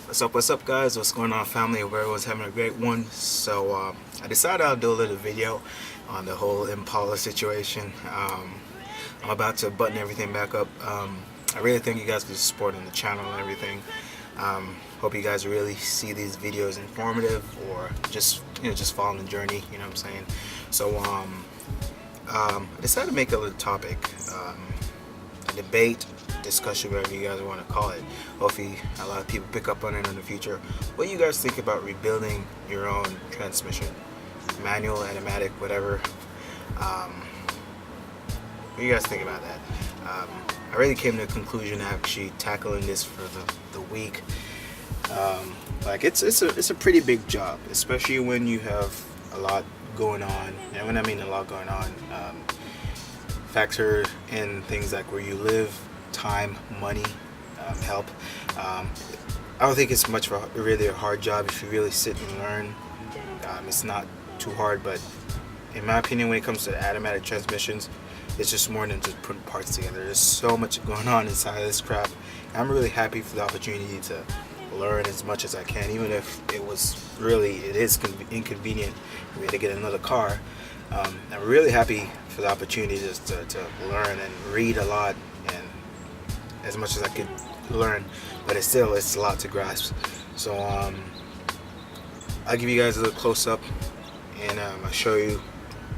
What's up guys? What's going on family? Hope everyone's having a great one. I decided I'll do a little video on the whole Impala situation. I'm about to button everything back up. I really thank you guys for supporting the channel and everything. Hope you guys really see these videos informative or just just following the journey, you know what I'm saying? I decided to make a little topic, a debate, discussion, whatever you guys want to call it. Hopefully a lot of people pick up on it in the future. What do you guys think about rebuilding your own transmission? Manual, automatic, whatever. What do you guys think about that? I really came to a conclusion actually tackling this for the week. It's a pretty big job, especially when you have a lot going on. And when I mean a lot going on, factor in things like where you live, time, money, help. I don't think it's much of really a hard job if you really sit and learn. It's not too hard, but in my opinion, when it comes to automatic transmissions, it's just more than just putting parts together. There's so much going on inside of this crap. I'm really happy for the opportunity to learn as much as I can, even if it is inconvenient for me to get another car. I'm really happy for the opportunity just to learn and read a lot and as much as I could learn, but it's a lot to grasp. So I'll give you guys a little close up and I'll show you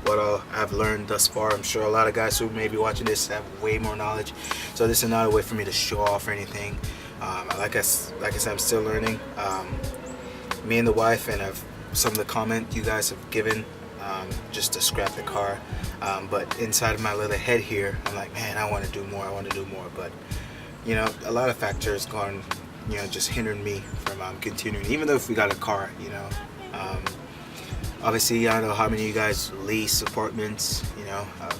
what I've learned thus far. I'm sure a lot of guys who may be watching this have way more knowledge, so this is not a way for me to show off or anything. Like I said, I'm still learning. Me and the wife and some of the comment you guys have given just to scrap the car, but inside of my little head here, I'm like, man, I want to do more, but a lot of factors going, just hindering me from continuing, even though if we got a car, obviously I don't know how many of you guys lease apartments,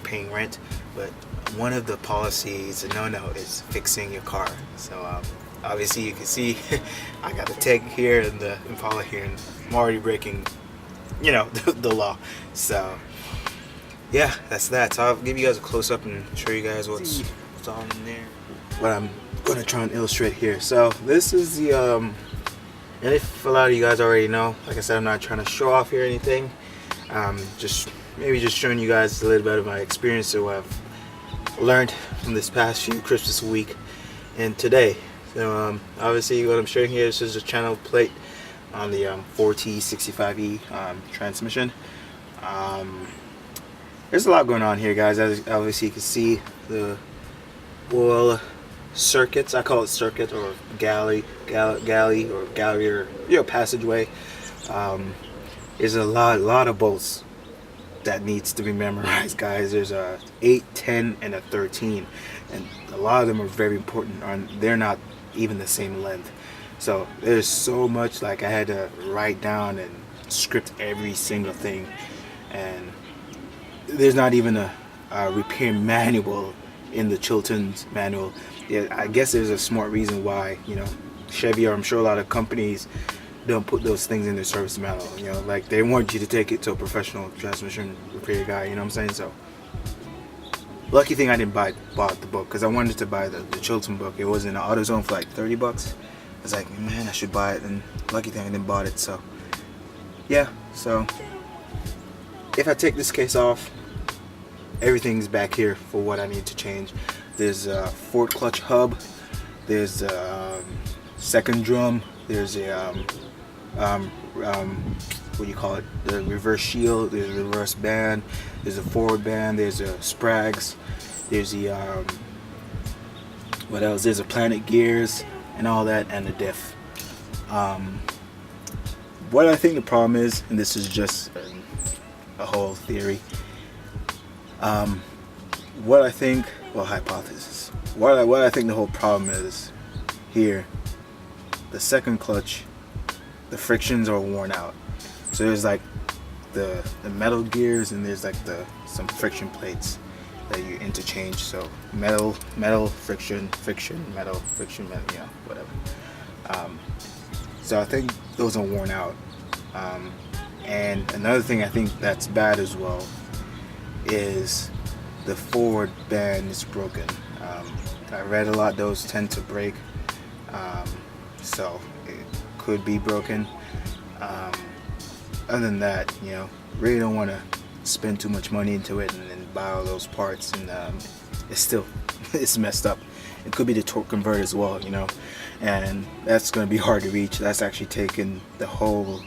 paying rent, but one of the policies, a no is fixing your car. So obviously you can see I got the tag here and the Impala here, and I'm already breaking the law. So yeah, that's that. So I'll give you guys a close-up and show you guys what's all in there, what I'm going to try and illustrate here. So this is the and if a lot of you guys already know, like I said, I'm not trying to show off here or anything. Just showing you guys a little bit of my experience of what I've learned from this past few Christmas week and today. So obviously what I'm showing here, this is a channel plate on the 4T65E transmission. There's a lot going on here, guys. As obviously you can see the oil circuits, I call it circuit or galley or passageway. There's a lot of bolts that needs to be memorized, guys. There's a 8, 10, and a 13, and a lot of them are very important. They're not even the same length, so there's so much, like I had to write down and script every single thing, and there's not even a repair manual in the Chilton's manual. Yeah, I guess there's a smart reason why Chevy, or I'm sure a lot of companies, don't put those things in their service manual. Like they want you to take it to a professional transmission repair guy, you know what I'm saying? So lucky thing I didn't bought the book, because I wanted to buy the Chilton book. It was in the AutoZone for like 30 bucks. I was like, man, I should buy it, and lucky thing I didn't bought it. So yeah, so if I take this case off, everything's back here for what I need to change. There's a forward clutch hub, there's a second drum, there's a what do you call it, the reverse shield, there's a reverse band, there's a forward band, there's a sprags, there's the what else, there's a planet gears and all that, and the diff. What I think the problem is, and this is just a whole theory, what I think, well, hypothesis, what I think the whole problem is here, the second clutch, the frictions are worn out. So there's like the metal gears, and there's like some friction plates that you interchange. So metal, friction, metal, whatever. So I think those are worn out. And another thing I think that's bad as well is the forward band is broken. I read a lot, those tend to break. so it could be broken. Other than that, really don't want to spend too much money into it and then buy all those parts, and it's still it's messed up. It could be the torque converter as well, and that's going to be hard to reach. That's actually taking the whole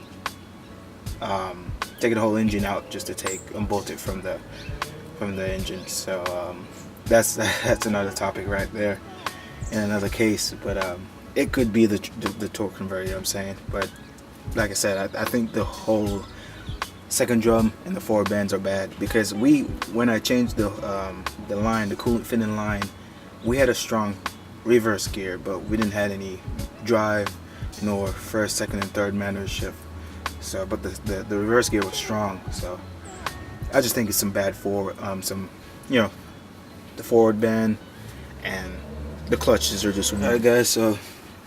engine out just to unbolt it from the engine. So that's another topic right there in another case. But it could be the torque converter, you know what I'm saying. But like I said, I think the whole second drum and the forward bands are bad, because when I changed the line, the coolant fitting line, we had a strong reverse gear, but we didn't have any drive nor first, second, and third manual shift. So, but the reverse gear was strong. So I just think it's some bad forward, the forward band and the clutches are just. Alright guys, so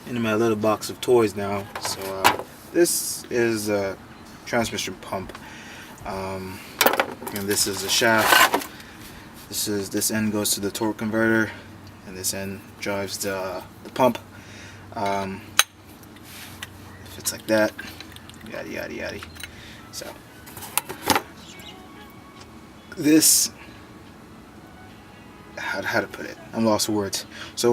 into my little box of toys now. So this is a transmission pump, and this is a shaft. This end goes to the torque converter, and this end drives the pump. It's like that, yada yada yada. So this, how to put it, I'm lost for words. So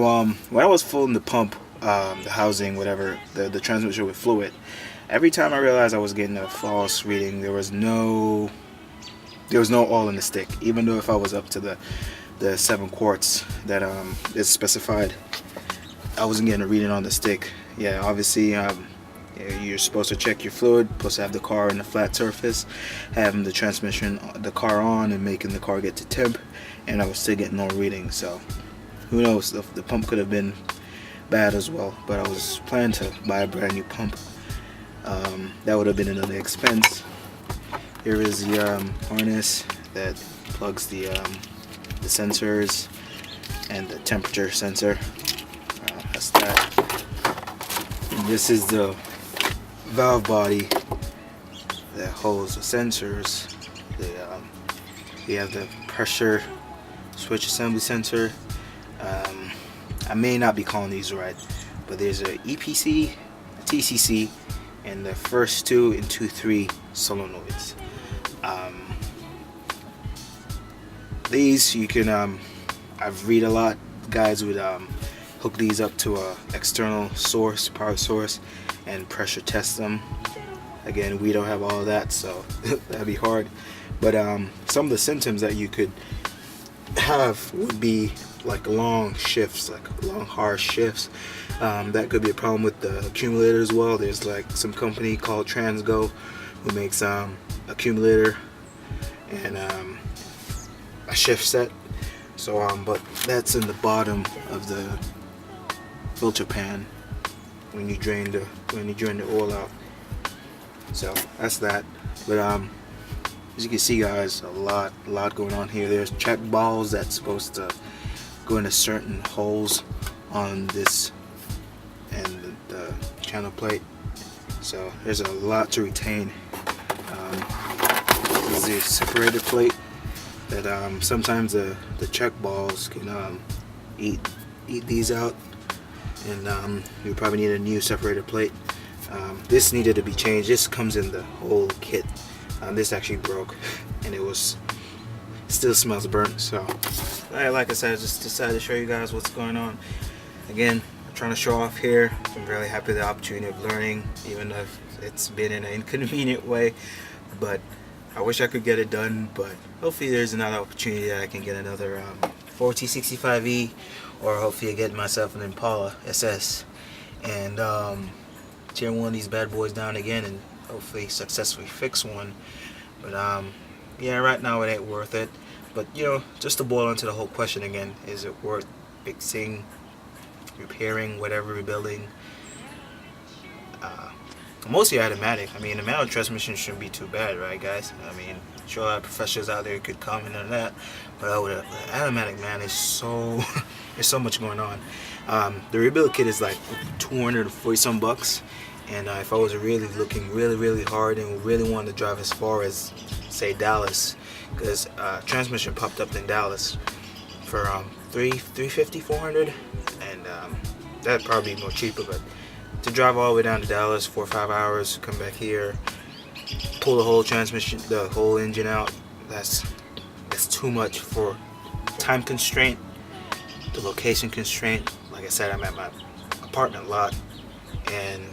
when I was filling the pump, the housing, whatever, the transmission with fluid, every time I realized I was getting a false reading. There was no oil in the stick, even though if I was up to the 7 quarts that is specified, I wasn't getting a reading on the stick. Yeah, obviously you're supposed to check your fluid, supposed to have the car in a flat surface, having the transmission, the car on, and making the car get to temp, and I was still getting no reading. So who knows, the pump could have been bad as well. But I was planning to buy a brand new pump. That would have been another expense. Here is the harness that plugs the sensors and the temperature sensor. That's that. And this is the valve body that holds the sensors. You have the pressure switch assembly sensor. I may not be calling these right, but there's a EPC, a TCC, and the first 2 and 2-3 solenoids. These you can I've read a lot. Guys would hook these up to a external source, power source, and pressure test them. Again, we don't have all of that, so that'd be hard. But some of the symptoms that you could have would be like long shifts, like long harsh shifts. That could be a problem with the accumulator as well. There's like some company called Transgo who makes accumulator and a shift set. So but that's in the bottom of the filter pan when you drain the oil out. So that's that. But as you can see, guys, a lot going on here. There's check balls that's supposed to go into certain holes on this and the channel plate. So there's a lot to retain. This is the separator plate that sometimes the check balls can eat these out, and you probably need a new separator plate. This needed to be changed. This comes in the whole kit. This actually broke, and it still smells burnt. So like I said, I just decided to show you guys what's going on. Again, I'm trying to show off here. I'm really happy with the opportunity of learning, even if it's been in an inconvenient way. But I wish I could get it done, but hopefully there's another opportunity that I can get another 4T65E, or hopefully I get myself an Impala SS and tear one of these bad boys down again and hopefully successfully fix one. But yeah, right now it ain't worth it. But just to boil into the whole question again, is it worth fixing, repairing, whatever, rebuilding? Mostly automatic. I mean, the manual transmission shouldn't be too bad, right, guys? I mean, sure, a lot of professionals out there could comment on that, but with an automatic, man, there's so much going on. The rebuild kit is like $240 some bucks, and if I was really looking really hard and really wanted to drive as far as, say, Dallas, because transmission popped up in Dallas for $350, $400, and that'd probably be more cheaper, but to drive all the way down to Dallas, 4 or 5 hours, come back here, pull the whole transmission, the whole engine out. That's too much for time constraint, the location constraint. Like I said, I'm at my apartment lot and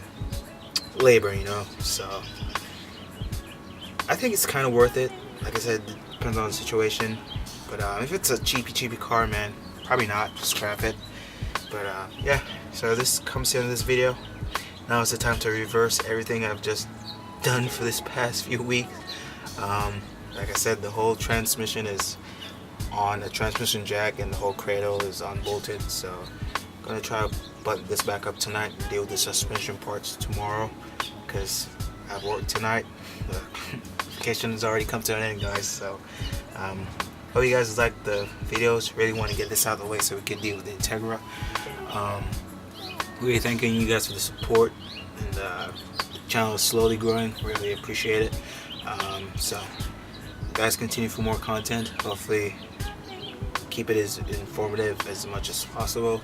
labor, you know. So I think it's kind of worth it. Like I said, it depends on the situation. But if it's a cheapy car, man, probably not. Just scrap it. But yeah, so this comes to the end of this video. Now is the time to reverse everything I've just done for this past few weeks. Like I said, the whole transmission is on a transmission jack and the whole cradle is unbolted. So I'm gonna try to button this back up tonight and deal with the suspension parts tomorrow, because I have work tonight. The vacation has already come to an end, guys. So hope you guys like the videos. Really want to get this out of the way so we can deal with the Integra. Really thanking you guys for the support, and the channel is slowly growing. Really appreciate it. So you guys continue for more content. Hopefully keep it as informative as much as possible,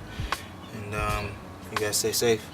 and you guys stay safe.